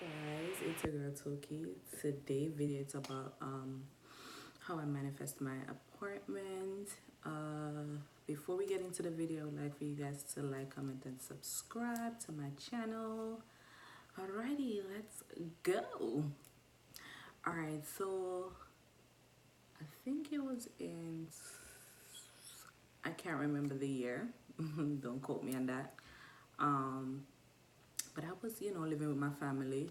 Guys, it's your girl Toki. Today video it's about how I manifest my apartment. Before we get into the video, I'd like for you guys to like, comment, and subscribe to my channel. Alrighty, let's go. Alright, so I think it was in I can't remember the year. Don't quote me on that. Um, but I was, living with my family.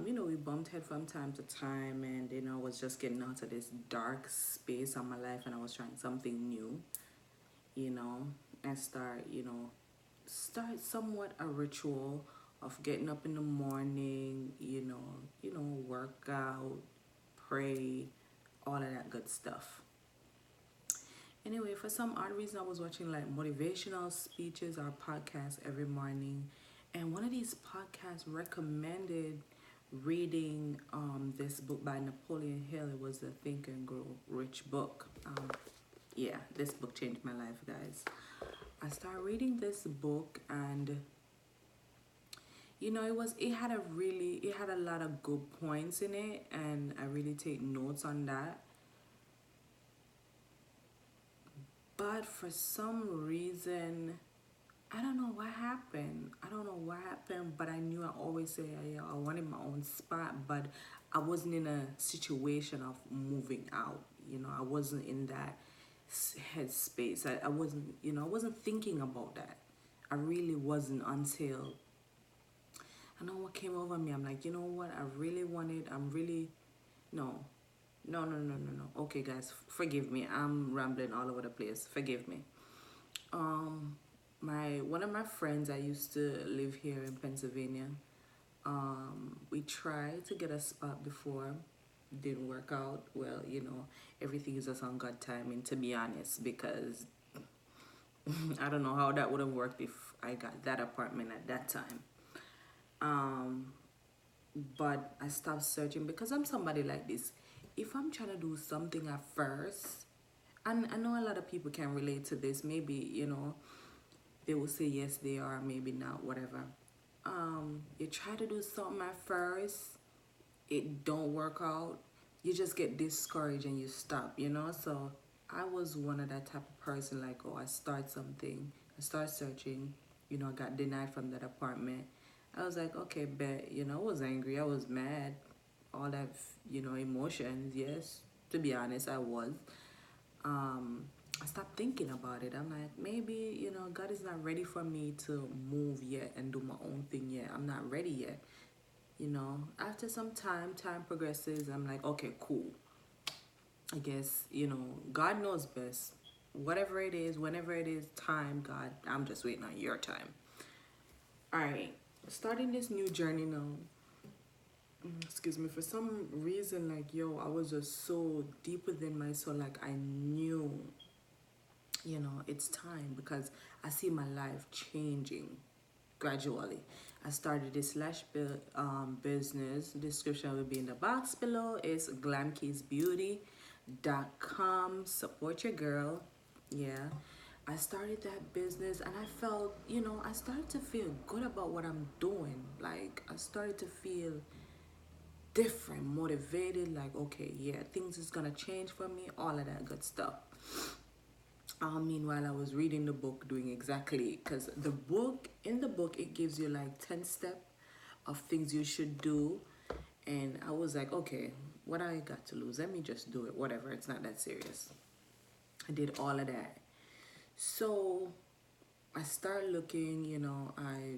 We bumped head from time to time, and I was just getting out of this dark space of my life, and I was trying something new, you know, and start somewhat a ritual of getting up in the morning, work out, pray, all of that good stuff. Anyway, for some odd reason, I was watching like motivational speeches or podcasts every morning, and one of these podcasts recommended reading this book by Napoleon Hill. It was the Think and Grow Rich book. Yeah, this book changed my life, guys. I started reading this book, and it had a lot of good points in it, and I really take notes on that. But for some reason, I don't know what happened. But I knew I always say I wanted my own spot, but I wasn't in a situation of moving out. I wasn't in that headspace. I wasn't, I wasn't thinking about that. I really wasn't until I know what came over me. I'm like, you know what? No, no. Okay, guys, forgive me. I'm rambling all over the place. Forgive me. Um, my one of my friends, I used to live here in Pennsylvania. We tried to get a spot before, didn't work out. Well, everything is just on God timing, to be honest, because I don't know how that would have worked if I got that apartment at that time. Um, but I stopped searching because I'm somebody like this. If I'm trying to do something at first, and I know a lot of people can relate to this, maybe, they will say yes, they are, maybe not, whatever. You try to do something at first, it don't work out, you just get discouraged and you stop, So I was one of that type of person, like, oh, I start something, I start searching, I got denied from that apartment. I was like, okay, bet, I was angry, I was mad, all that, emotions, yes. To be honest, I was. Um, I stopped thinking about it. I'm like, maybe, God is not ready for me to move yet and do my own thing yet. I'm not ready yet. After some time progresses, I'm like, okay, cool. I guess, God knows best. Whatever it is, whenever it is time, God, I'm just waiting on your time. All right, starting this new journey now. Excuse me, for some reason, like, I was just so deep within my soul, like, I knew, it's time, because I see my life changing gradually. I started this business. Description will be in the box below. It's glamkeysbeauty.com. Support your girl. Yeah. I started that business, and I felt, I started to feel good about what I'm doing. Like, I started to feel different, motivated, like, okay, yeah, things is gonna change for me, all of that good stuff. Meanwhile, I was reading the book, doing exactly, because in the book, it gives you like 10 steps of things you should do. And I was like, okay, what I got to lose? Let me just do it, whatever, it's not that serious. I did all of that. So I started looking, I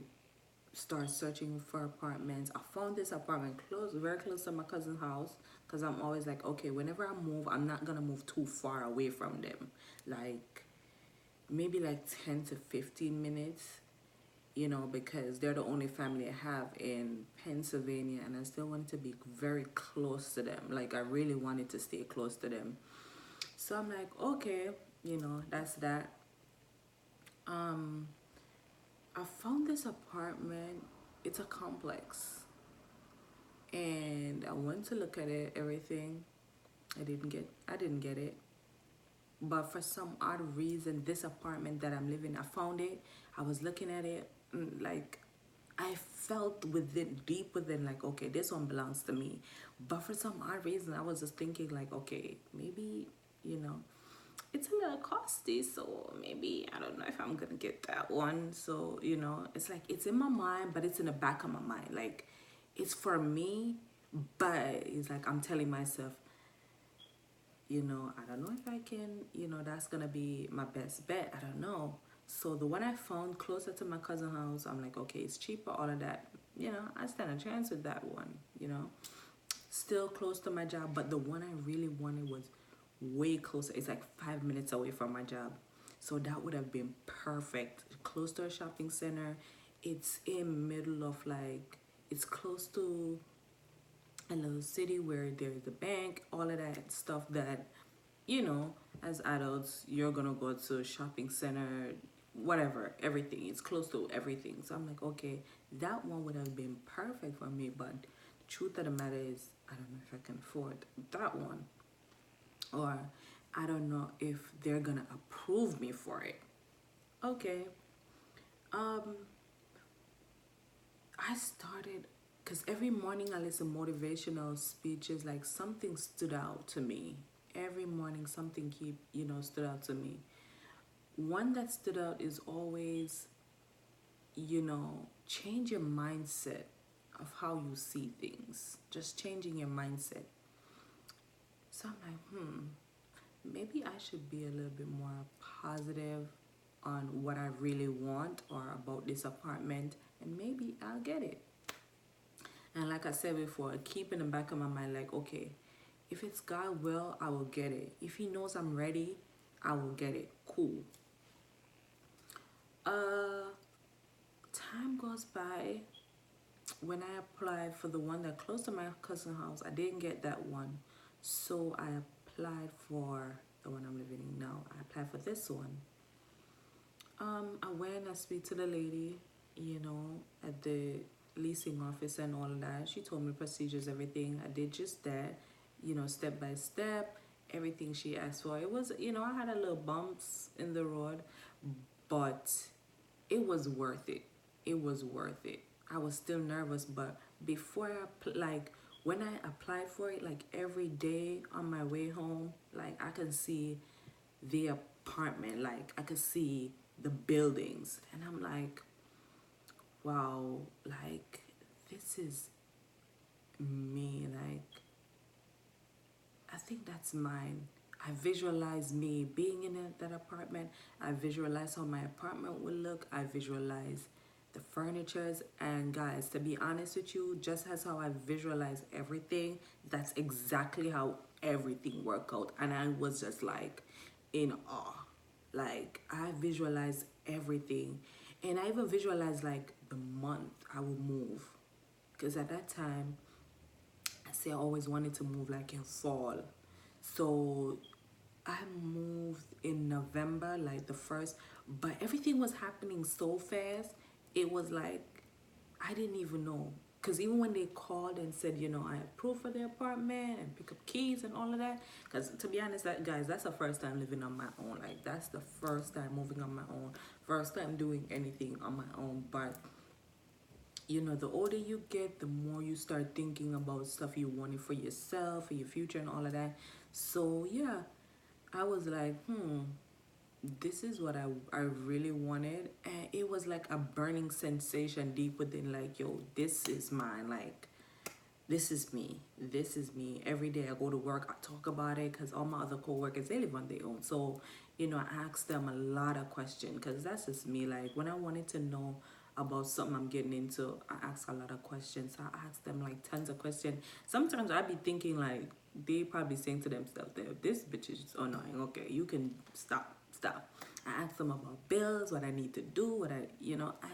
started searching for apartments. I found this apartment very close to my cousin's house, because I'm always like, okay, whenever I move, I'm not gonna move too far away from them. Like, maybe like 10 to 15 minutes, because they're the only family I have in Pennsylvania, and I still wanted to be very close to them. Like, I really wanted to stay close to them. So I'm like, okay, that's that. Um, I found this apartment. It's a complex. And I went to look at it, everything. I didn't get it. But for some odd reason, this apartment that I'm living, I found it. I was looking at it, like, I felt within, deep within, like, okay, this one belongs to me. But for some odd reason, I was just thinking, like, okay, maybe, you know, it's a little costly, so maybe I don't know if I'm gonna get that one. So, you know, it's like it's in my mind, but it's in the back of my mind. Like, it's for me, but it's like I'm telling myself, you know, I don't know if I can, you know, that's gonna be my best bet. I don't know. So the one I found closer to my cousin's house, I'm like, okay, it's cheaper, all of that. You know, I stand a chance with that one, you know. Still close to my job, but the one I really wanted was way closer. It's like 5 minutes away from my job. So that would have been perfect. Close to a shopping center. It's in middle of like, it's close to a little city where there's a bank, all of that stuff that, you know, as adults, you're gonna go to a shopping center, whatever, everything. It's close to everything. So I'm like, okay, that one would have been perfect for me. But the truth of the matter is, I don't know if I can afford that one. Or I don't know if they're gonna approve me for it. Okay. Um, I started because every morning I listen motivational speeches. Like something stood out to me. Every morning something keep stood out to me. One that stood out is always change your mindset of how you see things. Just changing your mindset. So I'm like, maybe I should be a little bit more positive on what I really want or about this apartment, and maybe I'll get it. And like I said before, keep in the back of my mind, like, okay, if it's God will, I will get it. If He knows I'm ready, I will get it. Cool. Uh, Time goes by. When I applied for the one that close to my cousin's house, I didn't get that one. So I applied for the one I'm living in now. I applied for this one. I went, I speak to the lady, at the leasing office and all of that. She told me procedures, everything. I did just that, step by step, everything she asked for. It was, I had a little bumps in the road, but it was worth it. It was worth it. I was still nervous, but before when I applied for it, like every day on my way home, like I could see the apartment, like I could see the buildings, and I'm like, wow, like this is me. Like I think that's mine. I visualize me being in that apartment. I visualize how my apartment will look. I visualize the furnitures. And guys, to be honest with you, just as how I visualize everything, that's exactly how everything worked out. And I was just like in awe. Like I visualize everything. And I even visualize like the month I will move. Because at that time, I say I always wanted to move like in fall. So I moved in November, like the first, but everything was happening so fast. It was like I didn't even know. Because even when they called and said, I approved for the apartment and pick up keys and all of that. Because to be honest, guys, that's the first time living on my own. Like, that's the first time moving on my own. First time doing anything on my own. But the older you get, the more you start thinking about stuff you wanted for yourself, for your future and all of that. So yeah, I was like, this is what I really wanted. And it was like a burning sensation deep within, like, yo, this is mine. Like, this is me. This is me. Every day I go to work, I talk about it because all my other coworkers, they live on their own. So, I ask them a lot of questions because that's just me. Like, when I wanted to know about something I'm getting into, I ask a lot of questions. I ask them like tons of questions. Sometimes I be thinking like they probably saying to themselves, this bitch is annoying. Okay, you can stop. I ask them about bills, what I need to do, I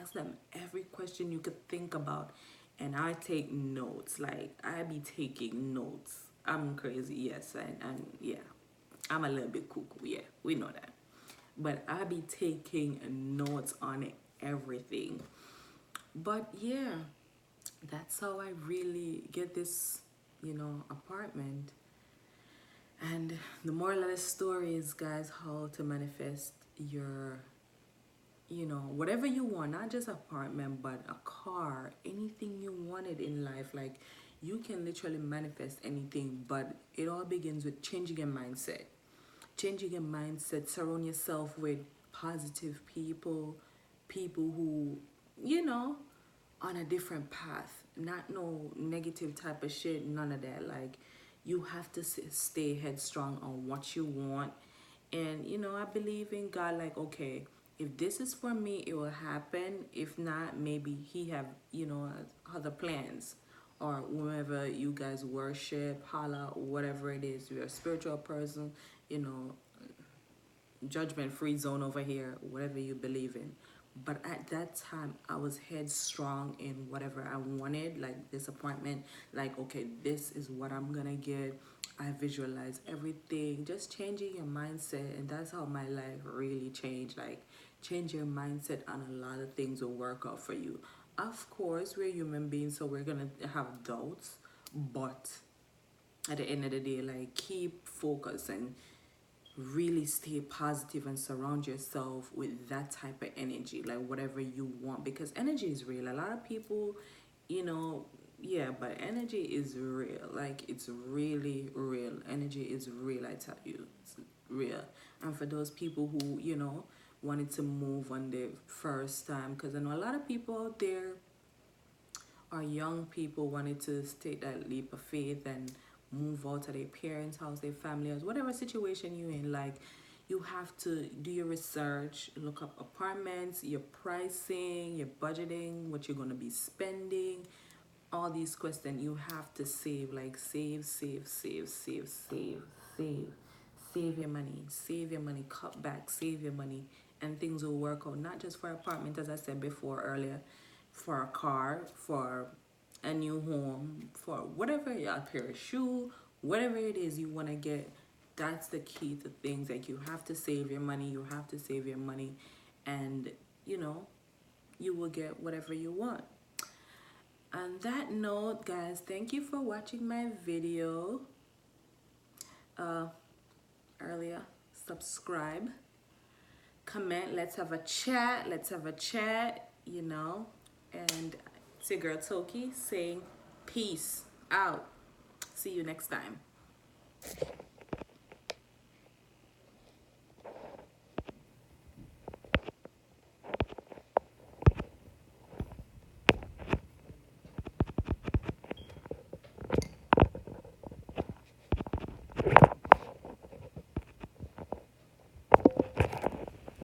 ask them every question you could think about. And I take notes. Like, I be taking notes. I'm crazy, yes. And yeah, I'm a little bit cuckoo. Yeah, we know that. But I be taking notes on everything. But yeah, that's how I really get this, apartment. And the moral of the story is, guys, how to manifest your you know, whatever you want, not just apartment, but a car, anything you wanted in life. Like, you can literally manifest anything, but it all begins with changing your mindset. Changing your mindset, surround yourself with positive people, people who, you know, on a different path, not no negative type of shit, none of that. Like, you have to stay headstrong on what you want. And you know, I believe in God. Like, okay, if this is for me, it will happen. If not, maybe he have, you know, other plans. Or whoever you guys worship, holla, whatever it is, you're a spiritual person, you know, judgment free zone over here, whatever you believe in. But at that time, I was headstrong in whatever I wanted, like this appointment, like, okay, this is what I'm gonna get. I visualize everything, just changing your mindset. And that's how my life really changed. Like, change your mindset, and a lot of things will work out for you. Of course, we're human beings, so we're gonna have doubts, but at the end of the day, like, keep focusing, really stay positive, and surround yourself with that type of energy, like whatever you want, because energy is real. A lot of people, you know, yeah, but energy is real. Like, it's really real. Energy is real, I tell you, it's real. And for those people who, you know, wanted to move on their first time, because I know a lot of people out there or young people wanted to take that leap of faith and move out of their parents' house, their family house, whatever situation you're in. Like, you have to do your research, look up apartments, your pricing, your budgeting, what you're gonna be spending, all these questions. You have to save, like, save your money, cut back, save your money, and things will work out. Not just for apartment, as I said before earlier, for a car, for a new home, for whatever, a pair of shoe, whatever it is you want to get. That's the key to things. Like, you have to save your money, and you know, you will get whatever you want. On that note, guys, thank you for watching my video earlier. Subscribe, comment, let's have a chat, you know. And it's your girl Toki saying peace out. See you next time.